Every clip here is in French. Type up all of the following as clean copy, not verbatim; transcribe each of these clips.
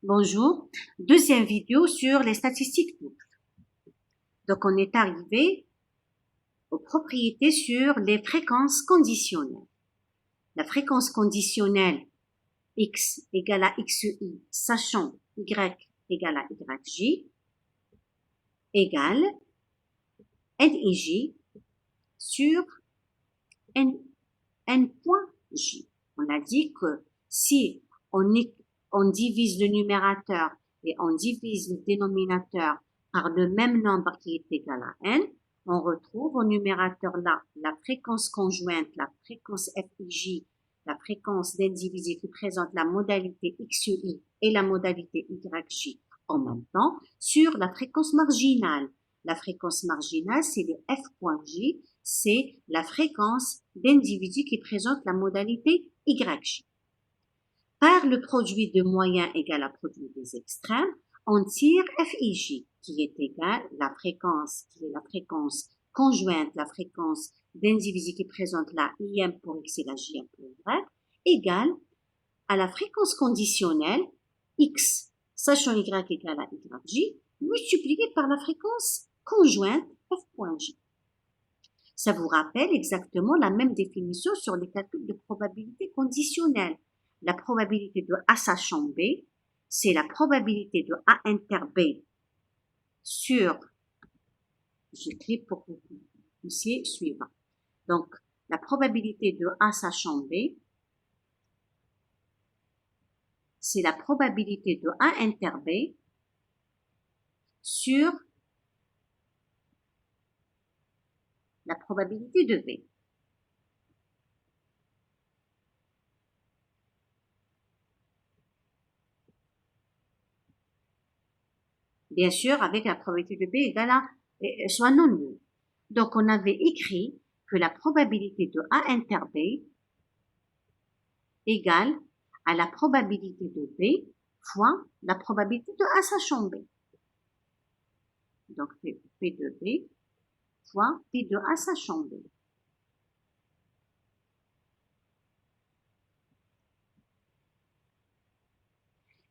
Bonjour, deuxième vidéo sur les statistiques doubles. Donc on est arrivé aux propriétés sur les fréquences conditionnelles. La fréquence conditionnelle x égale à xi, sachant y égale à yj, égale nij sur n point j. On a dit que si on divise le numérateur et on divise le dénominateur par le même nombre qui est égal à n, on retrouve au numérateur là la fréquence conjointe, la fréquence Fij, la fréquence d'indivisé qui présente la modalité xi et la modalité yj en même temps, sur la fréquence marginale. La fréquence marginale, c'est le f.j, c'est la fréquence d'individu qui présente la modalité yj. Par le produit de moyens égal à produit des extrêmes, on tire Fij, qui est égal à la fréquence, qui est la fréquence conjointe, la fréquence d'individu qui présente la im pour x et la jm pour y, égale à la fréquence conditionnelle x, sachant y égale à yj, multiplié par la fréquence conjointe f.j. Ça vous rappelle exactement la même définition sur les calculs de probabilité conditionnelle. La probabilité de A sachant B, c'est la probabilité de A inter B sur, j'écris pour que vous puissiez suivre. Donc, la probabilité de A sachant B, c'est la probabilité de A inter B sur la probabilité de B. Bien sûr, avec la probabilité de B égale à soit non nulle. Donc, on avait écrit que la probabilité de A inter B égale à la probabilité de B fois la probabilité de A sachant B. Donc, P de B fois P de A sachant B.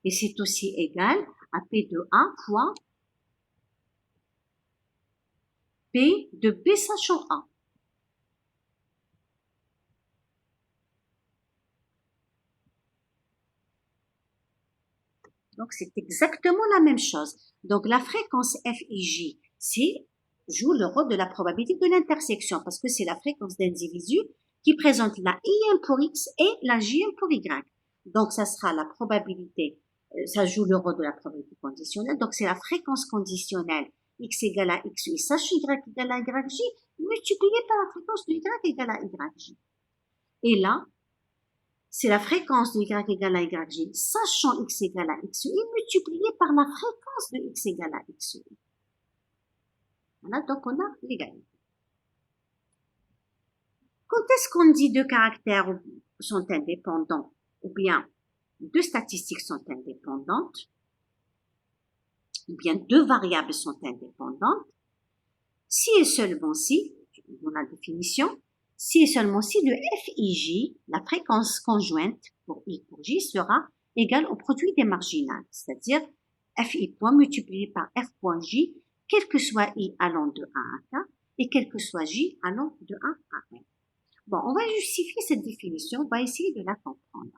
Et c'est aussi égal à P de A fois P de B sachant A. Donc, c'est exactement la même chose. Donc, la fréquence Fij, joue le rôle de la probabilité de l'intersection parce que c'est la fréquence d'individu qui présente la im pour x et la jm pour y. Donc, ça sera la probabilité, ça joue le rôle de la probabilité conditionnelle. Donc, c'est la fréquence conditionnelle x égale à xi, sachant y égale à yj, multiplié par la fréquence de y égale à yj. Et là, c'est la fréquence de y égale à yj, sachant x égale à xi, multiplié par la fréquence de x égale à xi. Voilà, donc on a l'égalité. Quand est-ce qu'on dit deux caractères sont indépendants, ou bien deux statistiques sont indépendantes, ou bien deux variables sont indépendantes, si et seulement si, dans la définition, si et seulement si le Fij, la fréquence conjointe pour I pour J, sera égale au produit des marginales, c'est-à-dire Fi point multiplié par F point J, quel que soit I allant de 1 à K, et quel que soit J allant de 1 à N. Bon, on va justifier cette définition, on va essayer de la comprendre.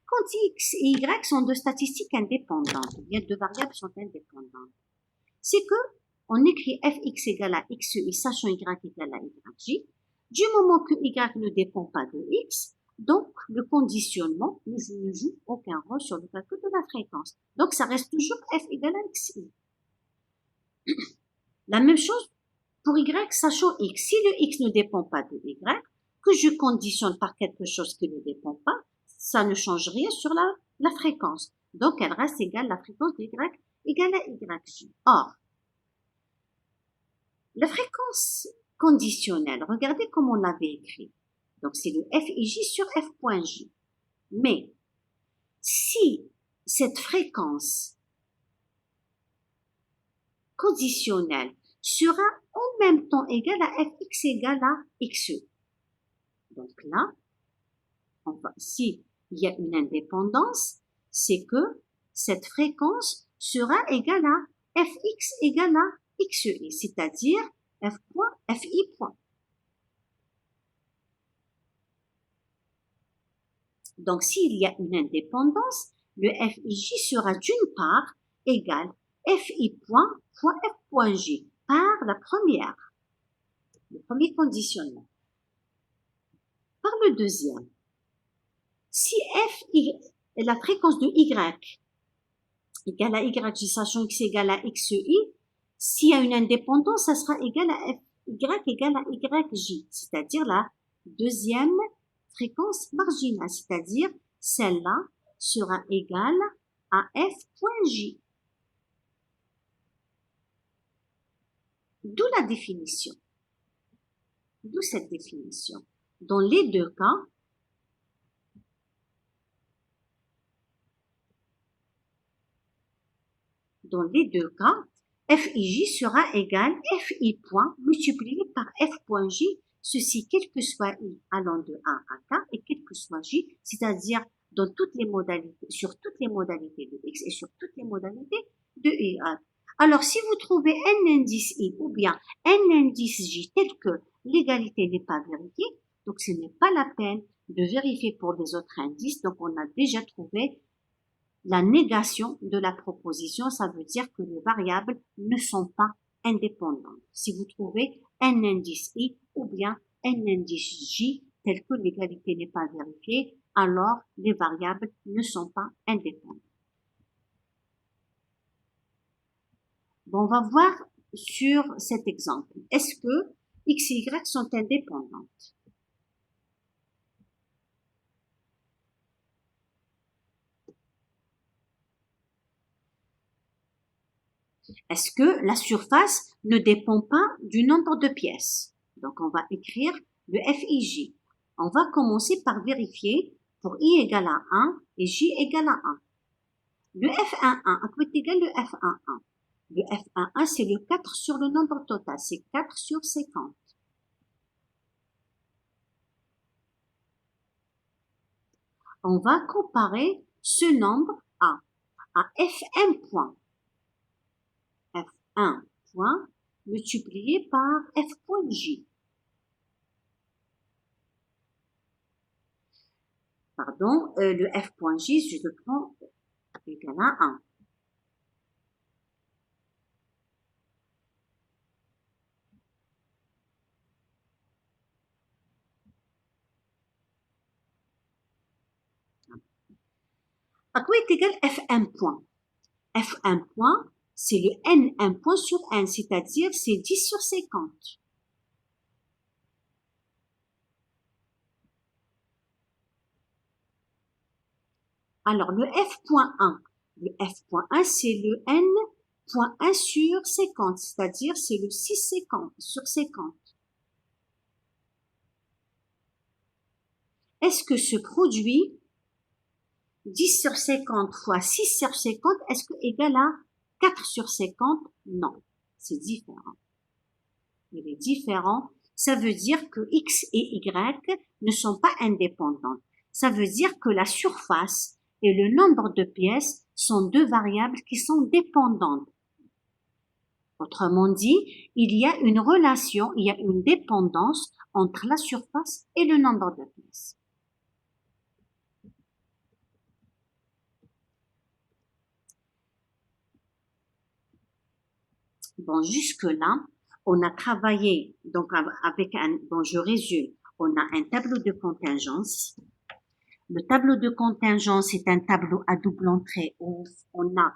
Quand X et Y sont deux statistiques indépendantes, ou bien deux variables sont indépendantes, c'est que on écrit Fx égale à xi, sachant y égale à yj, du moment que y ne dépend pas de x, donc le conditionnement ne joue aucun rôle sur le calcul de la fréquence. Donc ça reste toujours f égale à xi. La même chose pour y sachant x. Si le x ne dépend pas de y, que je conditionne par quelque chose qui ne dépend pas, ça ne change rien sur la fréquence. Donc elle reste égale à la fréquence de y égale à yj. Or, la fréquence conditionnelle, regardez comment on l'avait écrit. Donc, c'est le Fij sur F.j. Mais, si cette fréquence conditionnelle sera en même temps égale à Fx égale à Xe. Donc là, s'il y a une indépendance, c'est que cette fréquence sera égale à fx égale à xi, c'est-à-dire f point, fi point. Donc, s'il y a une indépendance, le fij sera d'une part égal fi point fois f point j par le premier conditionnement. Par le deuxième, si la fréquence de y égale à yj, sachant x égale à xi, s'il y a une indépendance, ça sera égal à fy égale à yj, c'est-à-dire la deuxième fréquence marginale, c'est-à-dire celle-là sera égale à f point j. D'où la définition. D'où cette définition. Dans les deux cas, fij sera égal fi point multiplié par f point j, ceci quel que soit i allant de 1 à k et quel que soit j, c'est-à-dire dans toutes les modalités, sur toutes les modalités de x et sur toutes les modalités de y. Alors, si vous trouvez un indice i ou bien un indice j tel que l'égalité n'est pas vérifiée, donc ce n'est pas la peine de vérifier pour les autres indices. Donc, on a déjà trouvé la négation de la proposition, ça veut dire que les variables ne sont pas indépendantes. Si vous trouvez un indice i ou bien un indice j tel que l'égalité n'est pas vérifiée, alors les variables ne sont pas indépendantes. Bon, on va voir sur cet exemple. Est-ce que x et y sont indépendantes? Est-ce que la surface ne dépend pas du nombre de pièces? Donc, on va écrire le fij. On va commencer par vérifier pour i égale à 1 et j égale à 1. Le f11, à quoi est égal le f11? Le f11, c'est le 4 sur le nombre total, c'est 4 sur 50. On va comparer ce nombre à f1 point. f1 point multiplié par f point j. Pardon, le f point j, je le prends égal à 1. À quoi est égal f1 point? f1 point, c'est le n1 point sur n, c'est-à-dire c'est 10 sur 50. Alors, le f.1, c'est le n.1 sur 50, c'est-à-dire c'est le 6 sur 50. Est-ce que ce produit 10 sur 50 fois 6 sur 50, est-ce que égal à 4 sur 50? Non, c'est différent. Il est différent. Ça veut dire que x et y ne sont pas indépendantes. Ça veut dire que la surface et le nombre de pièces sont deux variables qui sont dépendantes. Autrement dit, il y a une relation, il y a une dépendance entre la surface et le nombre de pièces. Bon, jusque-là, on a travaillé, donc avec bon, je résume, on a un tableau de contingence. Le tableau de contingence est un tableau à double entrée où on a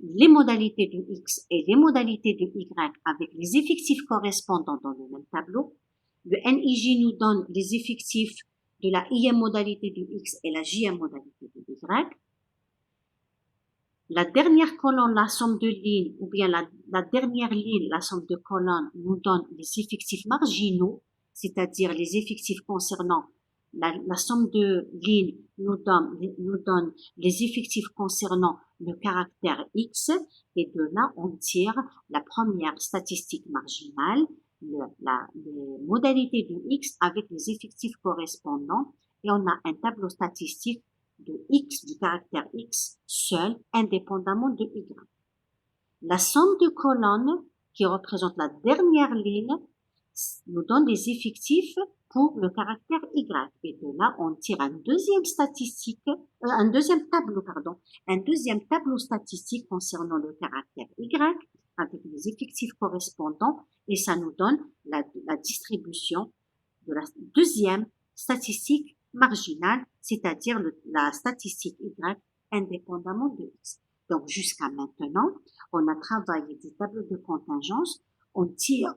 les modalités de x et les modalités de y avec les effectifs correspondants dans le même tableau. Le NIJ nous donne les effectifs de la ième modalité de x et la jème modalité de y. La dernière colonne, la somme de lignes, ou bien la dernière ligne, la somme de colonnes, nous donne les effectifs marginaux, c'est-à-dire les effectifs concernant la somme de lignes nous donne les effectifs concernant le caractère x, et de là, on tire la première statistique marginale, les modalités de x avec les effectifs correspondants, et on a un tableau statistique de x, du caractère x, seul, indépendamment de y. La somme de colonnes qui représente la dernière ligne nous donne des effectifs pour le caractère y. Et de là, on tire un deuxième tableau statistique concernant le caractère y avec les effectifs correspondants et ça nous donne la distribution de la deuxième statistique marginale, c'est-à-dire la statistique y indépendamment de x. Donc, jusqu'à maintenant, on a travaillé des tableaux de contingence, on tire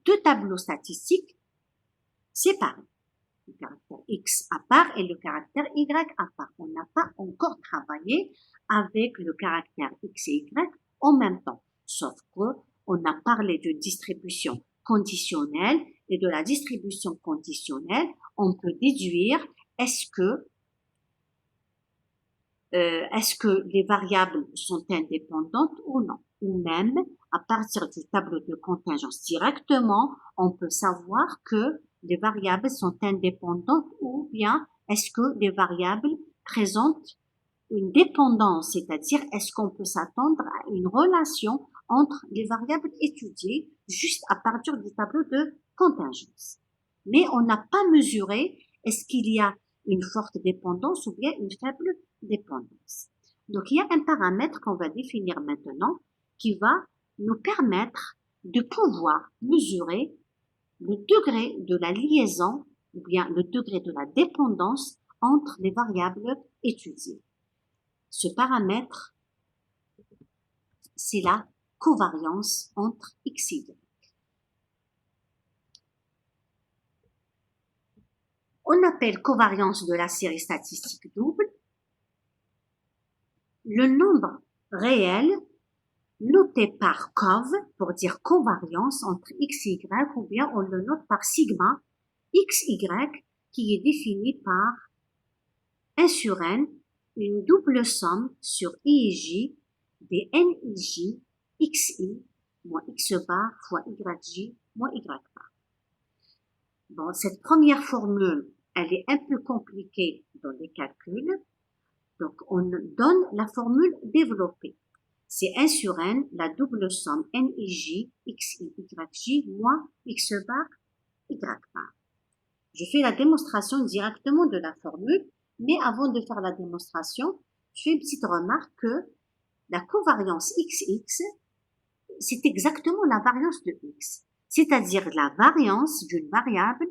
deux tableaux statistiques séparés. Le caractère x à part et le caractère y à part. On n'a pas encore travaillé avec le caractère x et y en même temps. Sauf que on a parlé de distribution conditionnelle et de la distribution conditionnelle, on peut déduire est-ce que les variables sont indépendantes ou non. Ou même, à partir du tableau de contingence directement, on peut savoir que les variables sont indépendantes ou bien est-ce que les variables présentent une dépendance, c'est-à-dire est-ce qu'on peut s'attendre à une relation entre les variables étudiées juste à partir du tableau de contingence. Mais on n'a pas mesuré est-ce qu'il y a une forte dépendance ou bien une faible dépendance. Donc il y a un paramètre qu'on va définir maintenant qui va nous permettre de pouvoir mesurer le degré de la liaison ou bien le degré de la dépendance entre les variables étudiées. Ce paramètre, c'est la covariance entre x et y. On appelle covariance de la série statistique double le nombre réel noté par cov, pour dire covariance entre x et y, ou bien on le note par sigma xy, qui est défini par 1 sur n, une double somme sur i et j des nij xi moins x bar fois yj moins y bar. Bon, cette première formule, elle est un peu compliquée dans les calculs. Donc, on donne la formule développée. C'est 1 sur n, la double somme nij xi yj moins x bar y bar. Je fais la démonstration directement de la formule, mais avant de faire la démonstration, je fais une petite remarque que la covariance xx, c'est exactement la variance de x. C'est-à-dire la variance d'une variable,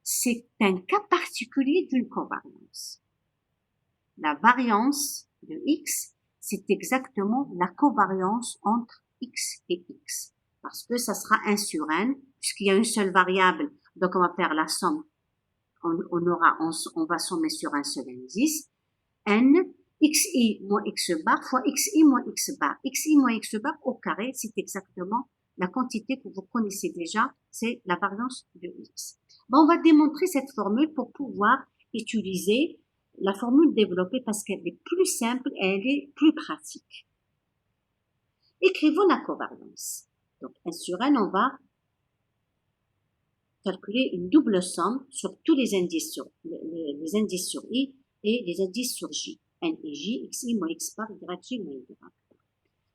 c'est un cas particulier d'une covariance. La variance de x, c'est exactement la covariance entre x et x. Parce que ça sera 1 sur n, puisqu'il y a une seule variable, donc on va faire la somme. On va sommer sur un seul indice. n, xi moins x bar fois xi moins x bar. Xi moins x bar au carré, c'est exactement la quantité que vous connaissez déjà, c'est la variance de x. Bon, on va démontrer cette formule pour pouvoir utiliser la formule développée parce qu'elle est plus simple et elle est plus pratique. Écrivons la covariance. Donc, 1 sur n, on va calculer une double somme sur tous les indices sur, les indices sur i et les indices sur j. n et j, xi moins x bar, yj moins y bar.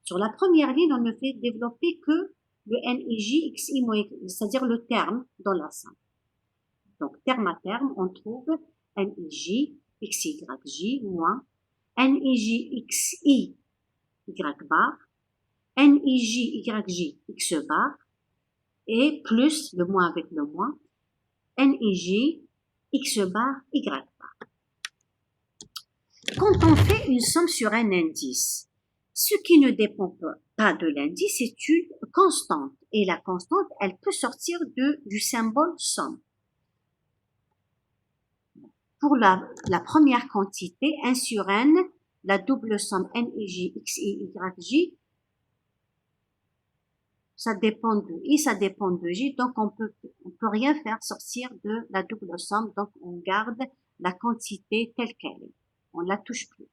Sur la première ligne, on ne fait développer que le n et j, xi moins y, c'est-à-dire le terme dans la somme. Donc, terme à terme, on trouve n et j, xy, j moins n et j, xi, y bar, n et j, yj, x bar, et plus, le moins avec le moins, n et j, x bar, y bar. Quand on fait une somme sur un indice, ce qui ne dépend pas de l'indice est une constante. Et la constante, elle peut sortir du symbole somme. Pour la première quantité, 1 sur n, la double somme n et j, x et yj, ça dépend de i, ça dépend de j, donc on peut rien faire sortir de la double somme, donc on garde la quantité telle qu'elle est. On la touche plus.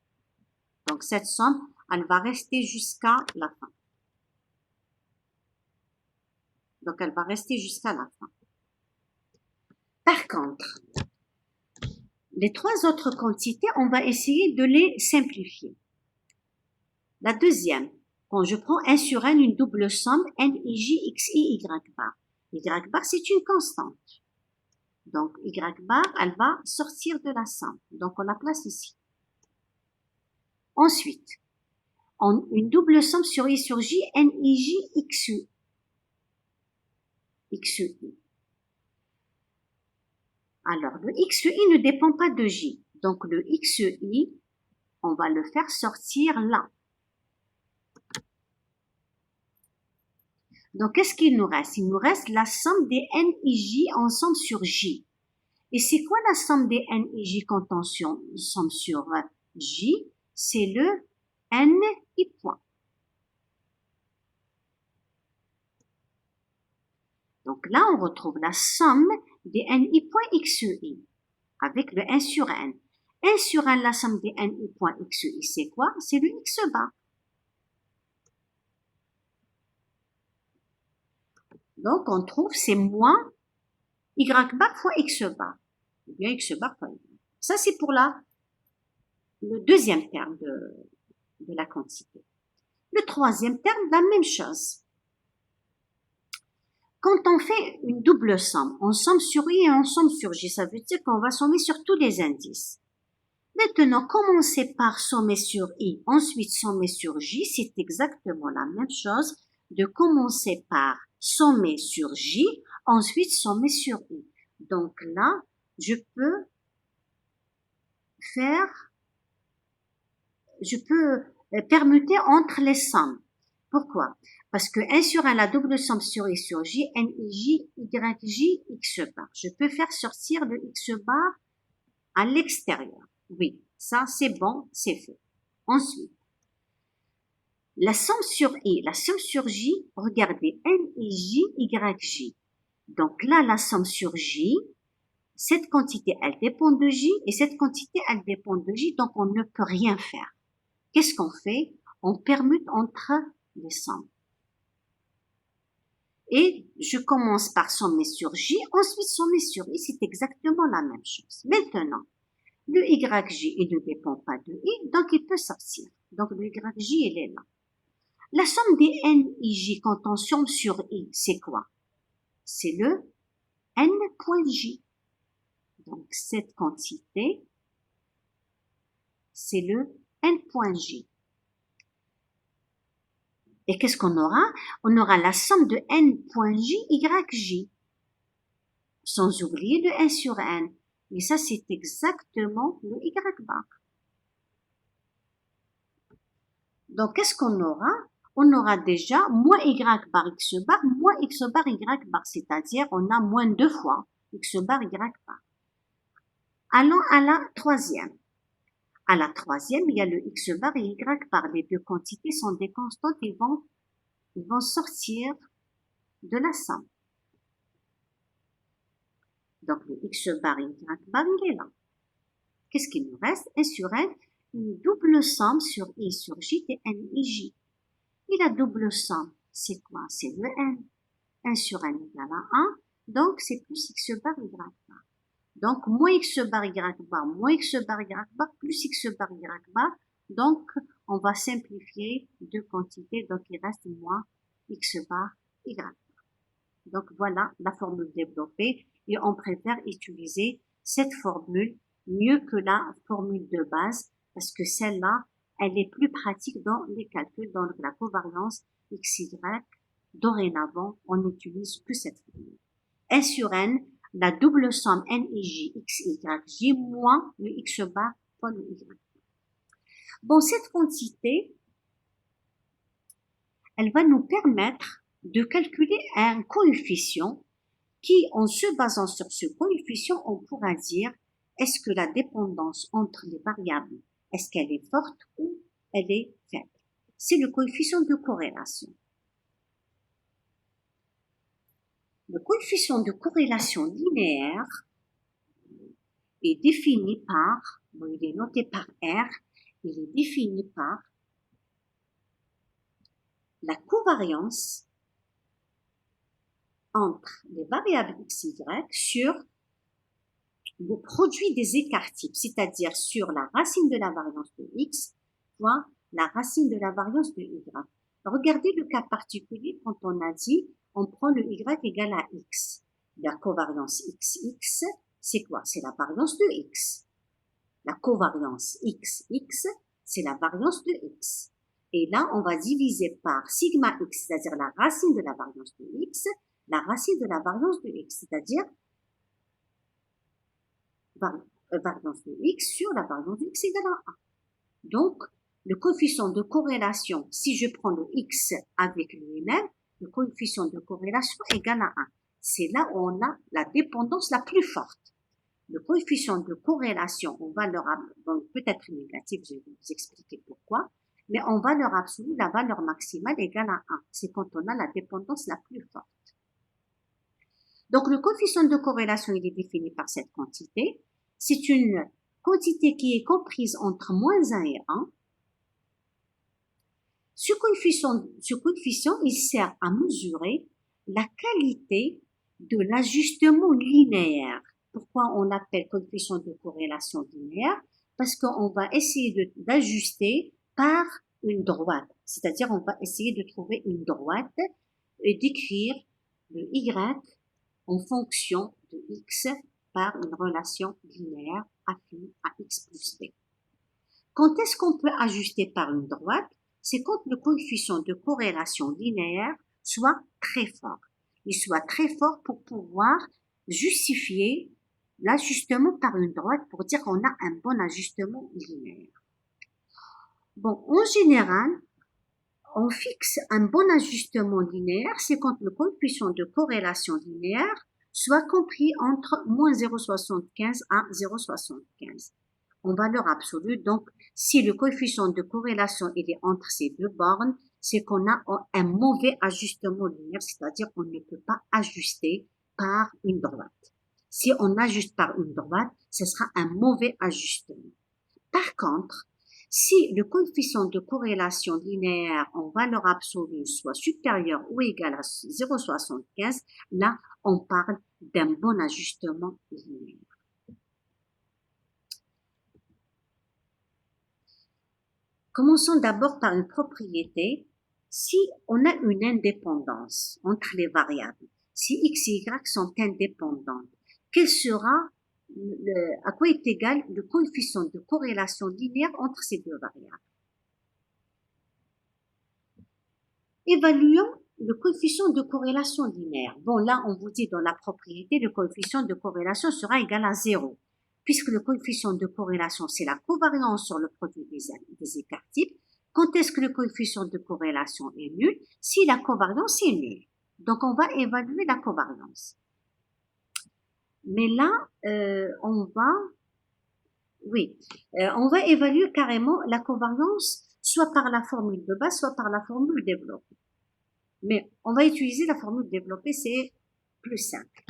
Donc cette somme, elle va rester jusqu'à la fin. Donc, elle va rester jusqu'à la fin. Par contre, les trois autres quantités, on va essayer de les simplifier. La deuxième, quand je prends 1 sur n, une double somme, n, i, j, x, i, y bar. Y bar, c'est une constante. Donc, y bar, elle va sortir de la somme. Donc, on la place ici. Ensuite, une double somme sur i sur j, n, i, j, x, u. X, u. Alors, le x, u, ne dépend pas de j. Donc, le x, i, on va le faire sortir là. Donc, qu'est-ce qu'il nous reste? Il nous reste la somme des n, i, j ensemble sur j. Et c'est quoi la somme des n, i, j quand on somme sur j? C'est le n, i point. Donc là, on retrouve la somme des n, i point x, i avec le 1 sur n. 1 sur n, la somme des n, i point x, i, c'est quoi? C'est le x bar. Donc, on trouve c'est moins y bar fois x bar. Ou bien x bar fois y. Ça, c'est pour le deuxième terme de la quantité. Le troisième terme, la même chose. Quand on fait une double somme, on somme sur i et on somme sur j. Ça veut dire qu'on va sommer sur tous les indices. Maintenant, commencer par sommer sur i, ensuite sommer sur j, c'est exactement la même chose de commencer par sommer sur j, ensuite sommer sur i. Donc là, je peux permuter entre les sommes. Pourquoi? Parce que 1 sur 1, la double somme sur i sur j, n, i, j, y, j, x bar. Je peux faire sortir le x bar à l'extérieur. Oui, ça c'est bon, c'est fait. Ensuite, la somme sur i, la somme sur j, regardez, n, i, j, y, j. Donc là, la somme sur j, cette quantité, elle dépend de j, et cette quantité, elle dépend de j, donc on ne peut rien faire. Qu'est-ce qu'on fait? On permute entre les sommes. Et je commence par sommer sur j, ensuite sommer sur i, c'est exactement la même chose. Maintenant, le YJ, il ne dépend pas de i, donc il peut sortir. Donc le YJ, il est là. La somme des NIJ quand on somme sur i, c'est quoi? C'est le n point j. Donc cette quantité, c'est le n point j. Et qu'est-ce qu'on aura? On aura la somme de n point j, YJ. Sans oublier le 1 sur n. Et ça, c'est exactement le y bar. Donc, qu'est-ce qu'on aura? On aura déjà moins y bar x bar, moins x bar y bar. C'est-à-dire, on a moins 2 fois x bar y bar. Allons à la troisième. À la troisième, il y a le x bar et y bar. Les deux quantités sont des constantes, ils vont sortir de la somme. Donc, le x bar et y bar, il est là. Qu'est-ce qu'il nous reste? 1 sur n, une double somme sur i sur j et n i j. Et la double somme, c'est quoi? C'est le n. 1 sur n égale à 1, donc c'est plus x bar y bar. Donc, moins x bar y bar, moins x bar y bar, plus x bar y bar. Donc, on va simplifier deux quantités, donc il reste moins x bar y bar. Donc, voilà la formule développée et on préfère utiliser cette formule mieux que la formule de base parce que celle-là, elle est plus pratique dans les calculs, dans la covariance XY. Dorénavant, on n'utilise que cette formule. 1 sur n, la double somme NIJ, XY, J moins le X bar fois le Y. Bon, cette quantité, elle va nous permettre de calculer un coefficient qui, en se basant sur ce coefficient, on pourra dire est-ce que la dépendance entre les variables, est-ce qu'elle est forte ou elle est faible? C'est le coefficient de corrélation. Le coefficient de corrélation linéaire est défini par, bon, il est noté par R, il est défini par la covariance entre les variables x, y sur le produit des écarts-types, c'est-à-dire sur la racine de la variance de x fois la racine de la variance de y. Regardez le cas particulier quand on a dit on prend le y égal à x. La covariance x, c'est quoi? C'est la variance de x. La covariance x, c'est la variance de x. Et là, on va diviser par sigma x, c'est-à-dire la racine de la variance de x, la racine de la variance de x, c'est-à-dire variance de x sur la variance de x égale à 1. Donc, le coefficient de corrélation, si je prends le x avec lui-même, le coefficient de corrélation égale à 1. C'est là où on a la dépendance la plus forte. Le coefficient de corrélation en valeur, donc peut-être négative, je vais vous expliquer pourquoi, mais en valeur absolue, la valeur maximale égale à 1. C'est quand on a la dépendance la plus forte. Donc, le coefficient de corrélation, il est défini par cette quantité. C'est une quantité qui est comprise entre moins 1 et 1. Ce coefficient, il sert à mesurer la qualité de l'ajustement linéaire. Pourquoi on l'appelle coefficient de corrélation linéaire? Parce qu'on va essayer d'ajuster par une droite. C'est-à-dire, on va essayer de trouver une droite et d'écrire le y en fonction de x par une relation linéaire affine à x plus b. Quand est-ce qu'on peut ajuster par une droite? C'est quand le coefficient de corrélation linéaire soit très fort. Il soit très fort pour pouvoir justifier l'ajustement par une droite pour dire qu'on a un bon ajustement linéaire. Bon, en général, on fixe un bon ajustement linéaire, c'est quand le coefficient de corrélation linéaire soit compris entre moins 0,75 à 0,75. En valeur absolue, donc, si le coefficient de corrélation est entre ces deux bornes, c'est qu'on a un mauvais ajustement linéaire, c'est-à-dire qu'on ne peut pas ajuster par une droite. Si on ajuste par une droite, ce sera un mauvais ajustement. Par contre, si le coefficient de corrélation linéaire en valeur absolue soit supérieur ou égal à 0,75, là, on parle d'un bon ajustement linéaire. Commençons d'abord par une propriété. Si on a une indépendance entre les variables, si x et y sont indépendantes, quel sera à quoi est égal le coefficient de corrélation linéaire entre ces deux variables? Évaluons le coefficient de corrélation linéaire. Bon, là, on vous dit dans la propriété, le coefficient de corrélation sera égal à 0. Puisque le coefficient de corrélation, c'est la covariance sur le produit des écarts-types. Quand est-ce que le coefficient de corrélation est nul? Si la covariance est nulle. Donc, on va évaluer la covariance. Mais là, on va évaluer carrément la covariance soit par la formule de base, soit par la formule développée. Mais on va utiliser la formule développée, c'est plus simple.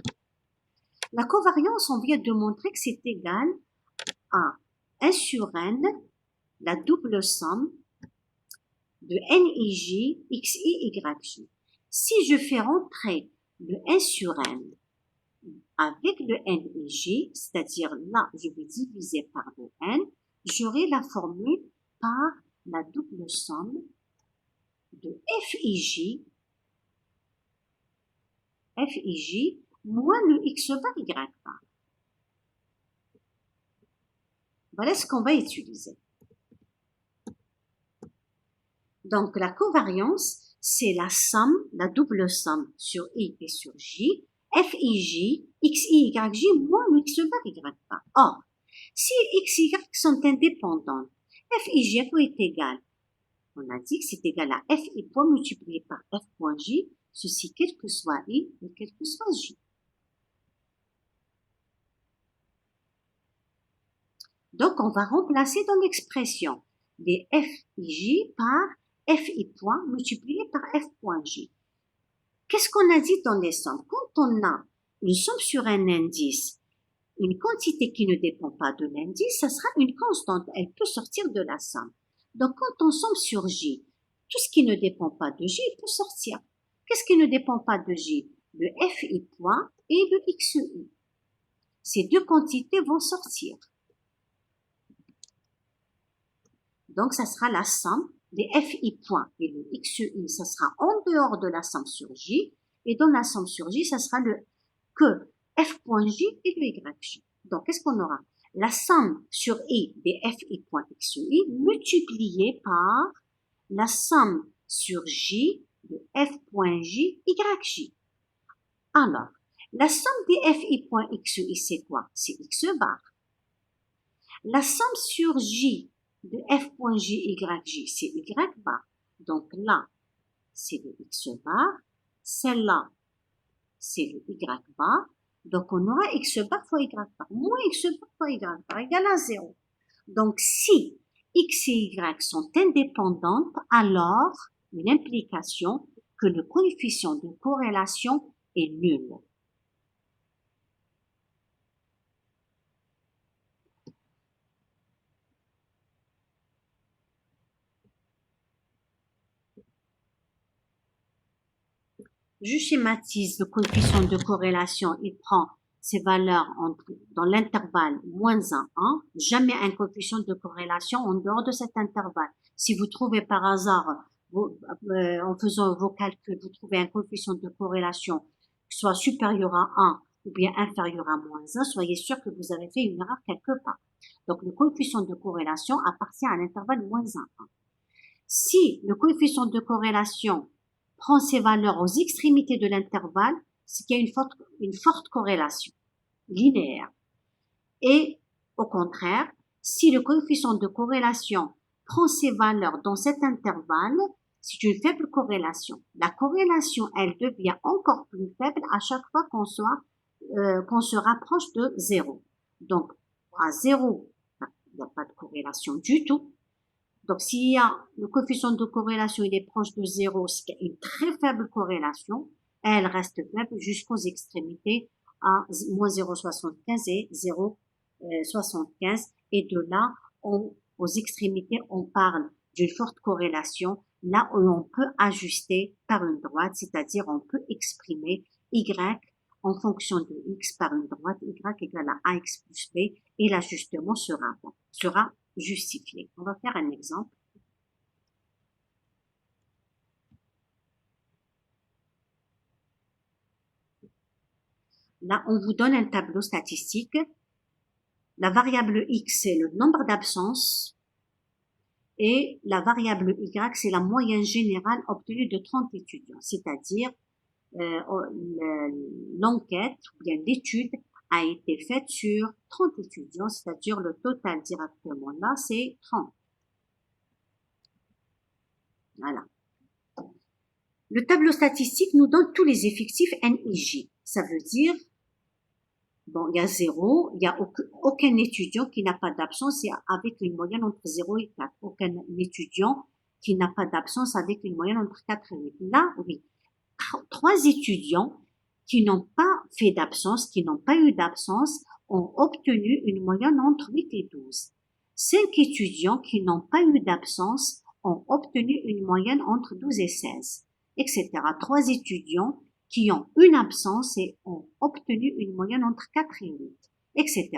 La covariance, on vient de montrer que c'est égal à 1 sur n, la double somme de nij, xi, yj. Si je fais rentrer le 1 sur n avec le nij, c'est-à-dire là, je vais diviser par le n, j'aurai la formule par la double somme de fij moins le x bar y bar. Voilà ce qu'on va utiliser. Donc, la covariance, c'est la somme, la double somme sur i et sur j, fij, xi, yj moins le x bar y bar. Or, si x et y sont indépendantes, fij est égal. On a dit que c'est égal à fi point multiplié par f point j, ceci quel que soit i et quel que soit j. Donc, on va remplacer dans l'expression les fij par fi point multiplié par f point j. Qu'est-ce qu'on a dit dans les sommes? Quand on a une somme sur un indice, une quantité qui ne dépend pas de l'indice, ça sera une constante. Elle peut sortir de la somme. Donc, quand on somme sur j, tout ce qui ne dépend pas de j peut sortir. Qu'est-ce qui ne dépend pas de j? le FI point et le XI. Ces deux quantités vont sortir. Donc, ça sera la somme des FI point et le XI, ça sera en dehors de la somme sur J. Et dans la somme sur J, ça sera que F point J et le YJ. Donc, qu'est-ce qu'on aura? La somme sur I des FI point XI multipliée par la somme sur J de F point J YJ. Alors, la somme des FI point XI, c'est quoi? C'est X bar. La somme sur J de F point J YJ, c'est Y bar. Donc là, c'est le X bar. Celle-là, c'est le Y bar. Donc on aura X bar fois Y bar. Moins X bar fois Y bar égale à 0. Donc si X et Y sont indépendantes, alors une implication que le coefficient de corrélation est nul. Je schématise le coefficient de corrélation, il prend ses valeurs dans l'intervalle moins 1, 1, jamais un coefficient de corrélation en dehors de cet intervalle. Si vous trouvez par hasard, en faisant vos calculs, vous trouvez un coefficient de corrélation qui soit supérieur à 1 ou bien inférieur à moins 1, soyez sûr que vous avez fait une erreur quelque part. Donc le coefficient de corrélation appartient à l'intervalle moins 1, 1. Si le coefficient de corrélation prend ses valeurs aux extrémités de l'intervalle, c'est qu'il y a une forte corrélation linéaire. Et au contraire, si le coefficient de corrélation prend ses valeurs dans cet intervalle, c'est une faible corrélation. La corrélation, elle devient encore plus faible à chaque fois qu'on se rapproche de 0. Donc, à 0, il n'y a pas de corrélation du tout. Donc, s'il y a le coefficient de corrélation, il est proche de 0, c'est qu'il y a une très faible corrélation. Elle reste faible jusqu'aux extrémités à moins 0,75 et 0,75. Et de là, aux extrémités, on parle d'une forte corrélation, là où on peut ajuster par une droite, c'est-à-dire on peut exprimer Y en fonction de X par une droite, Y égale à AX plus B, et l'ajustement sera justifié. On va faire un exemple. Là, on vous donne un tableau statistique. La variable X, c'est le nombre d'absences. Et la variable Y, c'est la moyenne générale obtenue de 30 étudiants. C'est-à-dire, l'enquête ou bien l'étude a été faite sur 30 étudiants, c'est-à-dire le total directement là, c'est 30. Voilà. Le tableau statistique nous donne tous les effectifs NIJ. Ça veut dire, bon, il y a 0, il n'y a aucun étudiant qui n'a pas d'absence avec une moyenne entre 0 et 4. Aucun étudiant qui n'a pas d'absence avec une moyenne entre 4 et 8. Là, oui. 3 étudiants qui n'ont pas fait d'absence, qui n'ont pas eu d'absence, ont obtenu une moyenne entre 8 et 12. 5 étudiants qui n'ont pas eu d'absence ont obtenu une moyenne entre 12 et 16, etc. 3 étudiants qui ont une absence et ont obtenu une moyenne entre 4 et 8, etc.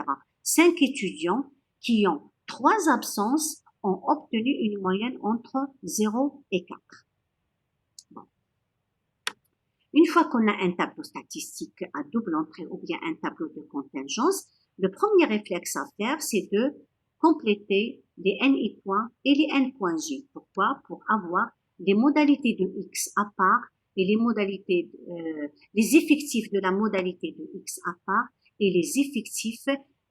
5 étudiants qui ont 3 absences ont obtenu une moyenne entre 0 et 4. Une fois qu'on a un tableau statistique à double entrée ou bien un tableau de contingence, le premier réflexe à faire, c'est de compléter les NI points et les N points J. Pourquoi? Pour avoir les modalités de X à part et les effectifs de la modalité de X à part et les effectifs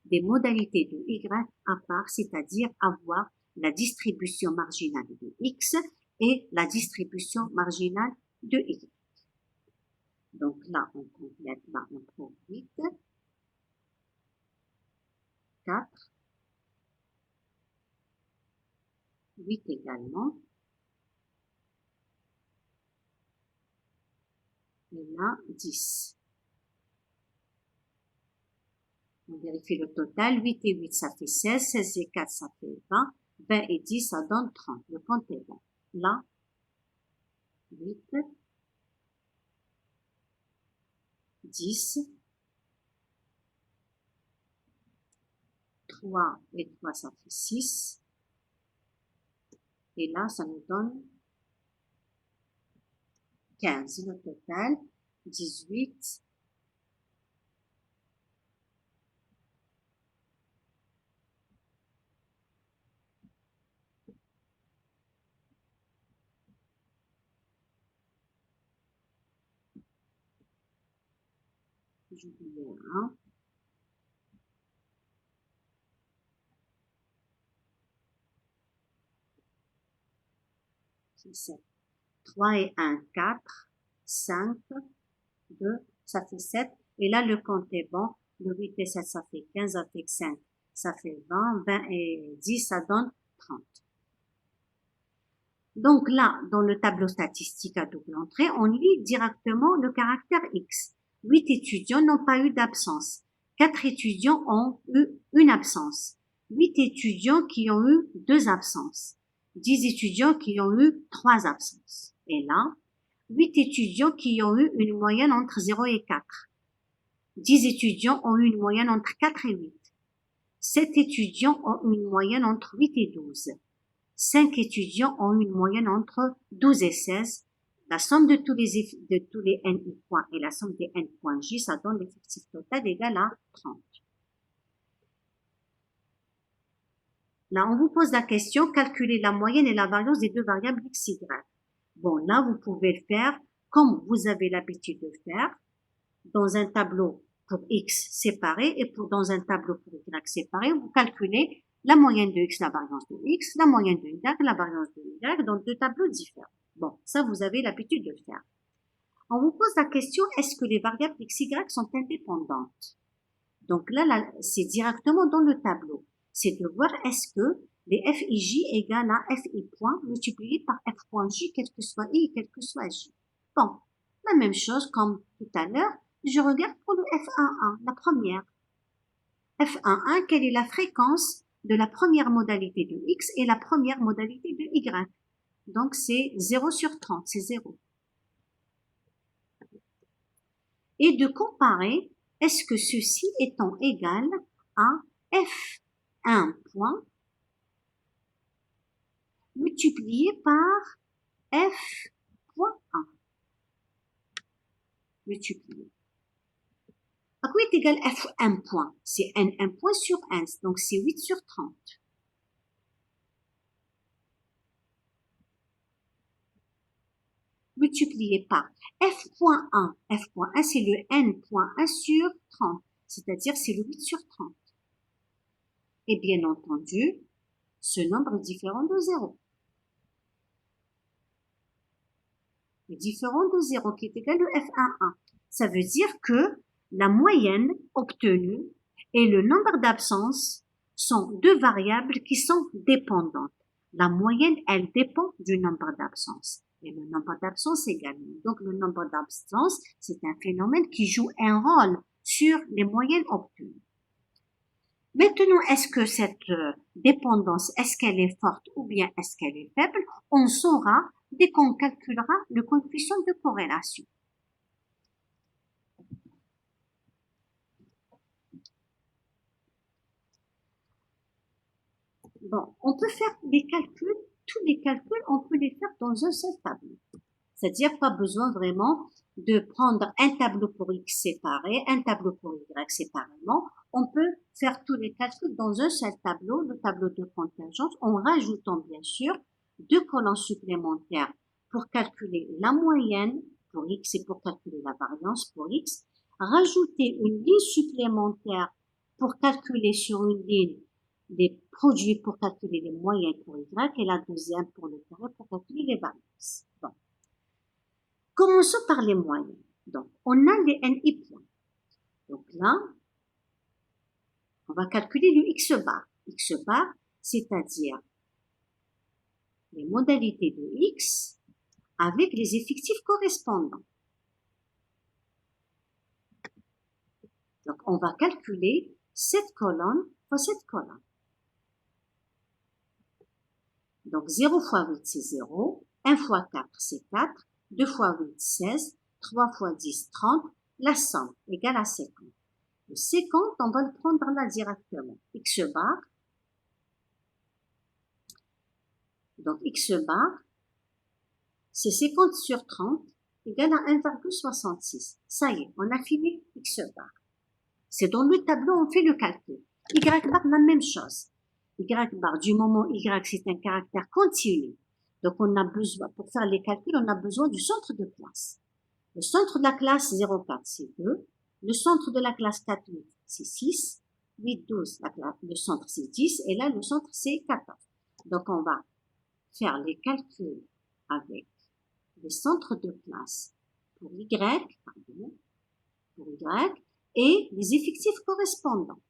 des modalités de Y à part, c'est-à-dire avoir la distribution marginale de X et la distribution marginale de Y. Donc là, on complète, là, on trouve 8, 4, 8 également. Et là, 10. On vérifie le total. 8 et 8, ça fait 16. 16 et 4, ça fait 20. 20 et 10, ça donne 30. Le compte est bon. Là, 8, 10. 3 et 3, ça fait 6. Et là, ça nous donne 15. Le total, 18. J'oublie un. C'est 7. 3 et 1, 4. 5, 2, ça fait 7. Et là, le compte est bon. Le 8 et 7, ça fait 15, avec 5, ça fait 20. 20 et 10, ça donne 30. Donc là, dans le tableau statistique à double entrée, on lit directement le caractère X. 8 étudiants n'ont pas eu d'absence. 4 étudiants ont eu une absence. 8 étudiants qui ont eu 2 absences. 10 étudiants qui ont eu 3 absences. Et là, 8 étudiants qui ont eu une moyenne entre 0 et 4. 10 étudiants ont eu une moyenne entre 4 et 8. 7 étudiants ont eu une moyenne entre 8 et 12. 5 étudiants ont eu une moyenne entre 12 et 16. La somme de tous les NI points et la somme des N points J, ça donne l'effectif total égal à 30. Là, on vous pose la question, calculer la moyenne et la variance des deux variables X, Y. Bon, là, vous pouvez le faire comme vous avez l'habitude de faire, dans un tableau pour X séparé et dans un tableau pour Y séparé, vous calculez la moyenne de X, la variance de X, la moyenne de Y, la variance de Y, dans deux tableaux différents. Bon, ça, vous avez l'habitude de le faire. On vous pose la question, est-ce que les variables X, Y sont indépendantes? Donc là, c'est directement dans le tableau. C'est de voir est-ce que les f et j égale à f et point multiplié par f point j, quel que soit i et quel que soit j. Bon, la même chose comme tout à l'heure, je regarde pour le f11, la première. f11, quelle est la fréquence de la première modalité de x et la première modalité de y? Donc c'est 0 sur 30, c'est 0. Et de comparer, est-ce que ceci étant égal à f1 point multiplié par f point 1 multiplié. À quoi est égal f1 point? C'est n1 point sur 1, donc c'est 8 sur 30. Multiplié par f.1. f.1, c'est le n.1 sur 30, c'est-à-dire c'est le 8 sur 30. Et bien entendu, ce nombre est différent de 0. Est différent de 0 qui est égal à f1,1. Ça veut dire que la moyenne obtenue et le nombre d'absences sont deux variables qui sont dépendantes. La moyenne, elle dépend du nombre d'absences. Et le nombre d'absences également. Donc le nombre d'absences, c'est un phénomène qui joue un rôle sur les moyennes obtenues. Maintenant, est-ce que cette dépendance, est-ce qu'elle est forte ou bien est-ce qu'elle est faible? On saura dès qu'on calculera le coefficient de corrélation. Bon, on peut faire des calculs, tous les calculs, on peut les faire dans un seul tableau. C'est-à-dire pas besoin vraiment de prendre un tableau pour X séparé, un tableau pour Y séparément. On peut faire tous les calculs dans un seul tableau, le tableau de contingence, en rajoutant bien sûr deux colonnes supplémentaires pour calculer la moyenne pour X et pour calculer la variance pour X. Rajouter une ligne supplémentaire pour calculer sur une ligne des produits pour calculer les moyennes pour Y et la deuxième pour le carré pour calculer les variances. Bon. Commençons par les moyennes. Donc, on a les NI points. Donc là, on va calculer le X bar. X bar, c'est-à-dire les modalités de X avec les effectifs correspondants. Donc, on va calculer cette colonne fois cette colonne. Donc, 0 fois 8, c'est 0. 1 fois 4, c'est 4. 2 fois 8, 16. 3 fois 10, 30. la somme égale à 50. Le 50, on va le prendre là directement. X bar. Donc, X bar, c'est 50 sur 30 égale à 1,66. Ça y est, on a fini X bar. C'est dans le tableau, on fait le calcul. Y bar, la même chose. Y bar, du moment Y, c'est un caractère continu. Donc, on a besoin, pour faire les calculs, on a besoin du centre de classe. Le centre de la classe 0,4, c'est 2. Le centre de la classe 4, 8, c'est 6. 8, 12, le centre, c'est 10. Et là, le centre, c'est 14. Donc, on va faire les calculs avec le centre de classe pour Y, pardon, pour Y, et les effectifs correspondants.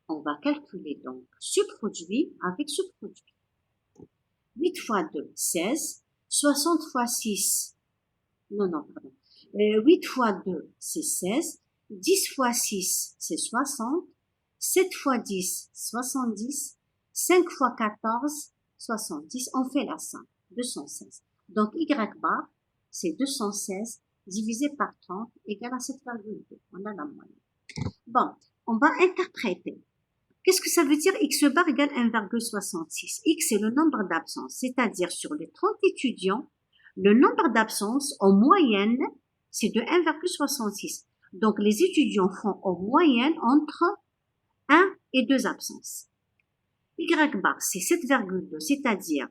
On va calculer donc ce produit avec ce produit. 8 fois 2, 16. 60 fois 6, non, pardon. 8 fois 2, c'est 16. 10 fois 6, c'est 60. 7 fois 10, 70. 5 fois 14, 70. On fait la somme. 216. Donc, Y bar, c'est 216 divisé par 30 égale à 7,2. On a la moyenne. Bon, on va interpréter. Qu'est-ce que ça veut dire X bar égale 1,66? X, c'est le nombre d'absences, c'est-à-dire sur les 30 étudiants, le nombre d'absences en moyenne, c'est de 1,66. Donc, les étudiants font en moyenne entre 1 et 2 absences. Y bar, c'est 7,2, c'est-à-dire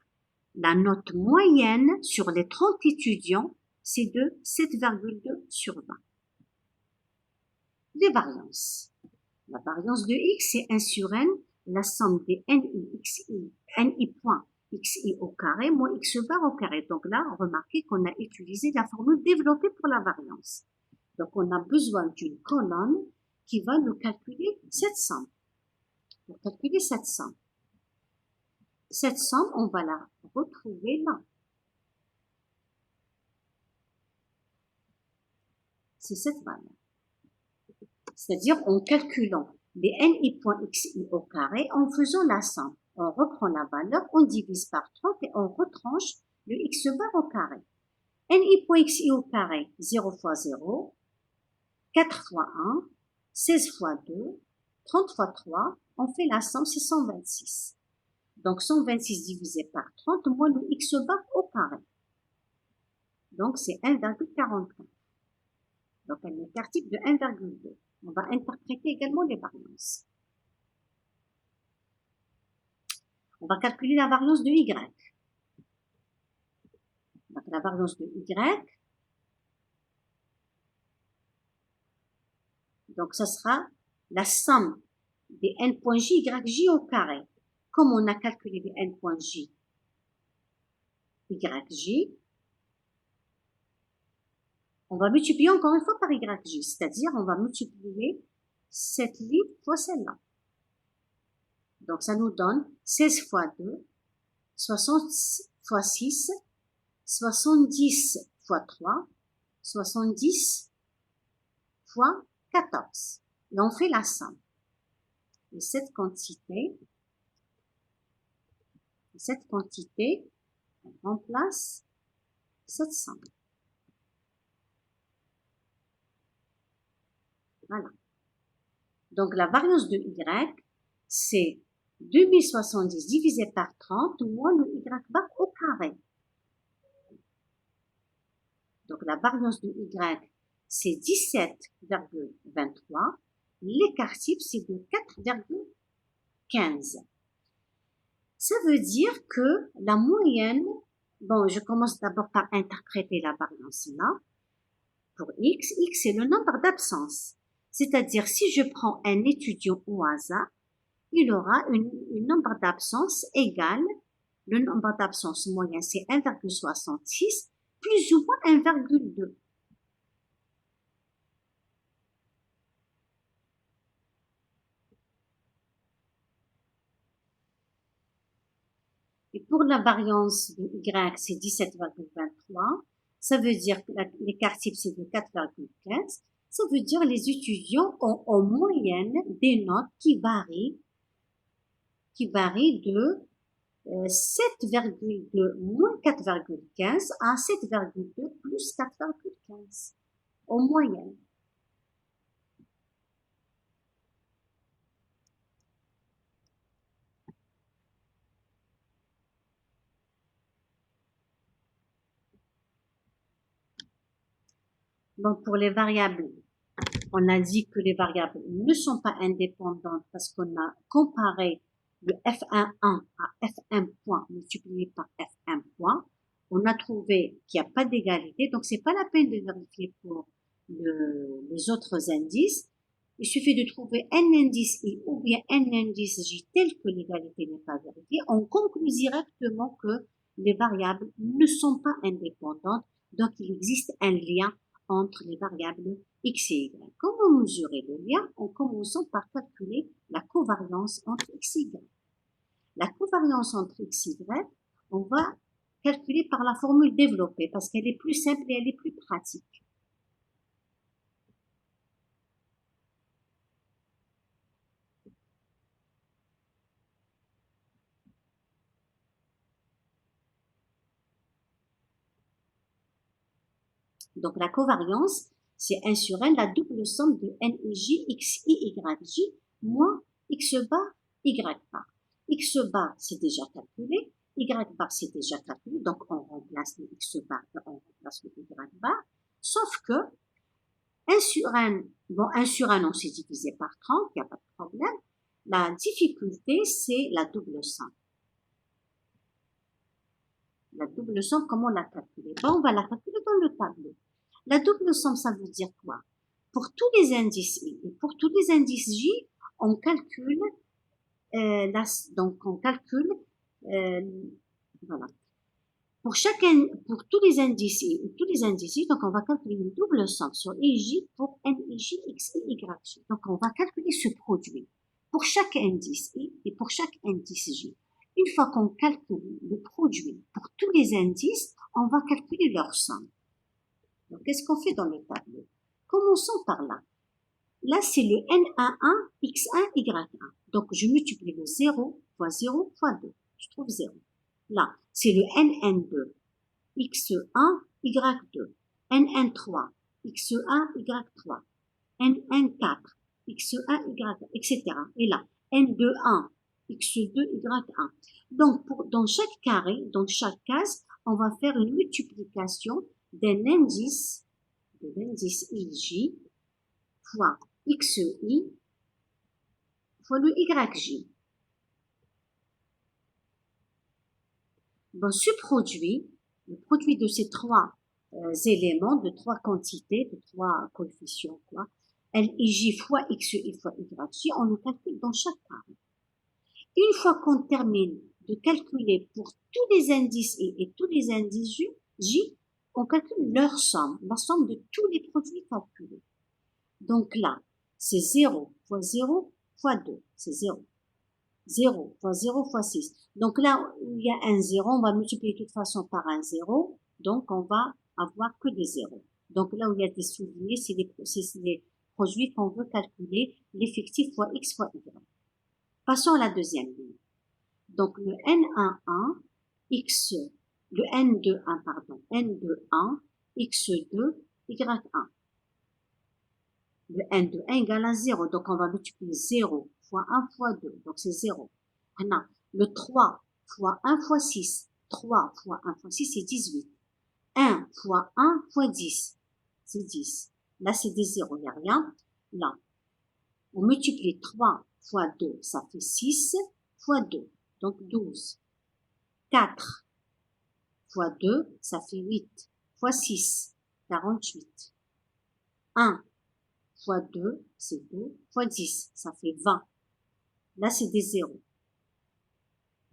la note moyenne sur les 30 étudiants, c'est de 7,2 sur 20. Les variances. La variance de x, c'est 1 sur n, la somme des ni point xi au carré moins x bar au carré. Donc là, remarquez qu'on a utilisé la formule développée pour la variance. Donc on a besoin d'une colonne qui va nous calculer cette somme. Pour calculer cette somme, on va la retrouver là. C'est cette valeur. C'est-à-dire en calculant les ni points xi au carré, en faisant la somme. On reprend la valeur, on divise par 30 et on retranche le x bar au carré. Ni point xi au carré, 0 fois 0, 4 fois 1, 16 fois 2, 30 fois 3, on fait la somme, c'est 126. Donc 126 divisé par 30 moins le x bar au carré. Donc c'est 1,44. Donc un écart type de 1,2. On va interpréter également les variances. On va calculer la variance de Y. Donc la variance de Y, donc ça sera la somme des n.j, yj au carré. Comme on a calculé les n.j, yj, on va multiplier encore une fois par yj, c'est-à-dire on va multiplier cette ligne fois celle-là. Donc ça nous donne 16 fois 2, 60 fois 6, 70 fois 3, 70 fois 14. Et on fait la somme. Et cette quantité, on remplace cette somme. Voilà. Donc la variance de Y, c'est 2070 divisé par 30 moins le Y bar au carré. Donc la variance de Y, c'est 17,23. L'écart type, c'est de 4,15. Ça veut dire que la moyenne, bon, je commence d'abord par interpréter la variance là. Pour X, X c'est le nombre d'absences. C'est-à-dire, si je prends un étudiant au hasard, il aura un nombre d'absences égal, le nombre d'absences moyen c'est 1,66, plus ou moins 1,2. Et pour la variance de Y, c'est 17,23. Ça veut dire que l'écart type, c'est de 4,15. Ça veut dire que les étudiants ont en moyenne des notes qui varient de 7,2 moins 4,15 à 7,2 plus 4,15 en moyenne. Donc, pour les variables, on a dit que les variables ne sont pas indépendantes parce qu'on a comparé le F1 à F1 point multiplié par F1 point. On a trouvé qu'il n'y a pas d'égalité, donc c'est pas la peine de vérifier pour les autres indices. Il suffit de trouver un indice I ou bien un indice J tel que l'égalité n'est pas vérifiée. On conclut directement que les variables ne sont pas indépendantes, donc il existe un lien entre les variables x et y. Comment mesurer le lien? En commençant par calculer la covariance entre x et y. La covariance entre x et y, on va calculer par la formule développée parce qu'elle est plus simple et elle est plus pratique. Donc la covariance, c'est 1 sur n, la double somme de n et j, x, i, y, j, moins x bar, y bar. X bar, c'est déjà calculé, y bar, c'est déjà calculé, donc on remplace le x bar et on remplace le y bar, sauf que 1 sur n, bon 1 sur n, on s'est divisé par 30, il n'y a pas de problème. La difficulté, c'est la double somme. La double somme, comment la calculer? Bon, on va la calculer dans le tableau. La double somme, ça veut dire quoi? Pour tous les indices I et pour tous les indices J, on calcule, donc on calcule, voilà. Pour tous les indices I et tous les indices J, donc on va calculer une double somme sur I et J pour N et J, X et Y. Donc on va calculer ce produit pour chaque indice I et pour chaque indice J. Une fois qu'on calcule le produit pour tous les indices, on va calculer leur somme. Donc, qu'est-ce qu'on fait dans le tableau? Commençons par là. Là, c'est le N11, X1, Y1. Donc, je multiplie le 0 fois 0 fois 2. Je trouve 0. Là, c'est le N2, X1, Y2. N3, X1, Y3. N4, X1, Y1, etc. Et là, N21, X2, Y1. Donc, dans chaque carré, dans chaque case, on va faire une multiplication d'un indice, de l'indice IJ, fois XI, fois le YJ. Bon, ce produit, le produit de ces trois éléments, de trois quantités, de trois coefficients, quoi, LIJ fois XI fois YJ, on le calcule dans chaque carré. Une fois qu'on termine de calculer pour tous les indices I et tous les indices J, on calcule leur somme, la somme de tous les produits calculés. Donc là, c'est 0 fois 0 fois 2, c'est 0. 0 fois 0 fois 6. Donc là, il y a un 0, on va multiplier de toute façon par un 0, donc on va avoir que des 0. Donc là où il y a des soulignés, c'est les produits qu'on veut calculer, l'effectif fois X fois Y. Passons à la deuxième ligne. Donc le N11, X, le N21, pardon, N21, X2, Y1. Le N21 égale à 0, donc on va multiplier 0 fois 1 fois 2, donc c'est 0. Maintenant, le 3 fois 1 fois 6, 3 fois 1 fois 6, c'est 18. 1 fois 1 fois 10, c'est 10. Là, c'est des 0, il n'y a rien. Là, on multiplie 3 fois 2, ça fait 6, fois 2, donc 12. 4 fois 2, ça fait 8, fois 6, 48. 1 fois 2, c'est 2, fois 10, ça fait 20. Là, c'est des 0.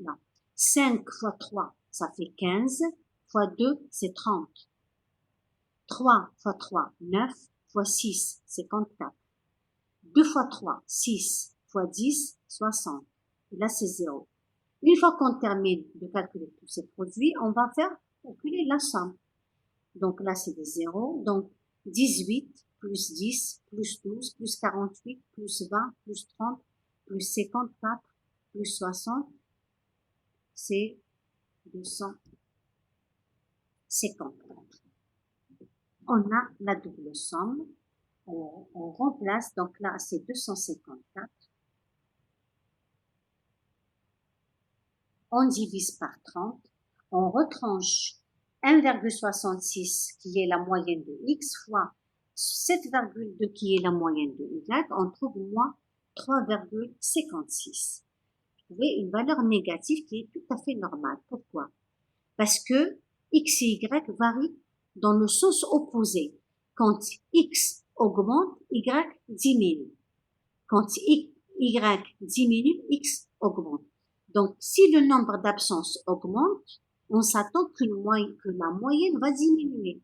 Là, 5 fois 3, ça fait 15, fois 2, c'est 30. 3 fois 3, 9, fois 6, 54. 2 fois 3, 6, fois 10, 60. Et là, c'est 0. Une fois qu'on termine de calculer tous ces produits, on va faire calculer la somme. Donc là, c'est des 0. Donc 18 plus 10 plus 12 plus 48 plus 20 plus 30 plus 54 plus 60 c'est 254. On a la double somme. On remplace, donc là, c'est 254. On divise par 30. On retranche 1,66 qui est la moyenne de x fois 7,2 qui est la moyenne de y. On trouve moins 3,56. Vous trouvez une valeur négative qui est tout à fait normale. Pourquoi? Parce que x et y varient dans le sens opposé. Quand x augmente, y diminue. Quand y diminue, x augmente. Donc, si le nombre d'absences augmente, on s'attend que la moyenne va diminuer.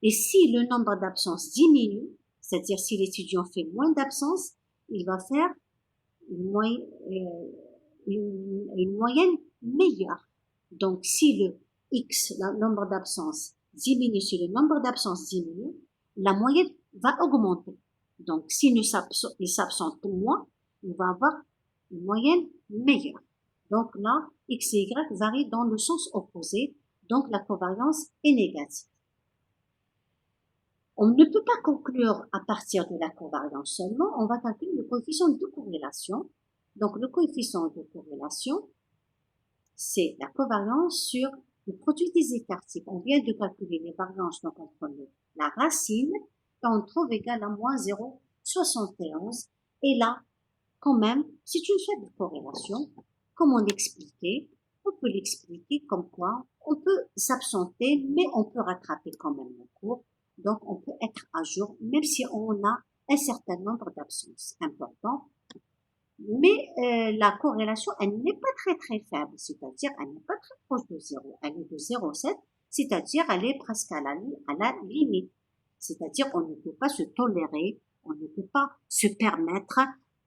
Et si le nombre d'absences diminue, c'est-à-dire si l'étudiant fait moins d'absences, il va faire une moyenne meilleure. Donc, si le nombre d'absences diminue, si le nombre d'absences diminue, la moyenne va augmenter. Donc, s'il s'absente moins, il va avoir une moyenne meilleure. Donc là, x et y varient dans le sens opposé, donc la covariance est négative. On ne peut pas conclure à partir de la covariance seulement, on va calculer le coefficient de corrélation. Donc le coefficient de corrélation, c'est la covariance sur le produit des écart-types. On vient de calculer les variances, donc on prend la racine, et on trouve égal à moins 0,71. Et là, quand même, c'est une faible corrélation. Comment l'expliquer? On peut l'expliquer comme quoi on peut s'absenter, mais on peut rattraper quand même le cours. Donc, on peut être à jour, même si on a un certain nombre d'absences importantes. Mais la corrélation, elle n'est pas très faible, c'est-à-dire elle n'est pas très proche de 0. Elle est de 0,7, c'est-à-dire elle est presque à la limite. C'est-à-dire on ne peut pas se tolérer, on ne peut pas se permettre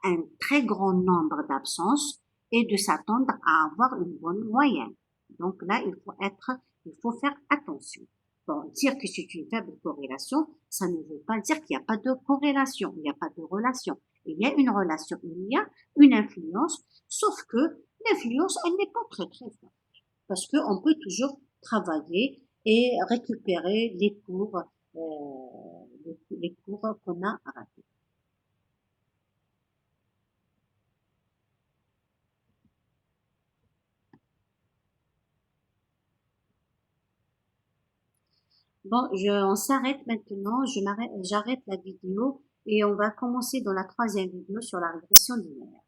un très grand nombre d'absences et de s'attendre à avoir une bonne moyenne. Donc là, il faut faire attention. Bon, dire que c'est une faible corrélation, ça ne veut pas dire qu'il n'y a pas de corrélation, il n'y a pas de relation. Il y a une relation, il y a une influence, sauf que l'influence, elle n'est pas très forte. Parce qu'on peut toujours travailler et récupérer les cours qu'on a ratés. Bon, on s'arrête maintenant, j'arrête la vidéo et on va commencer dans la troisième vidéo sur la régression linéaire.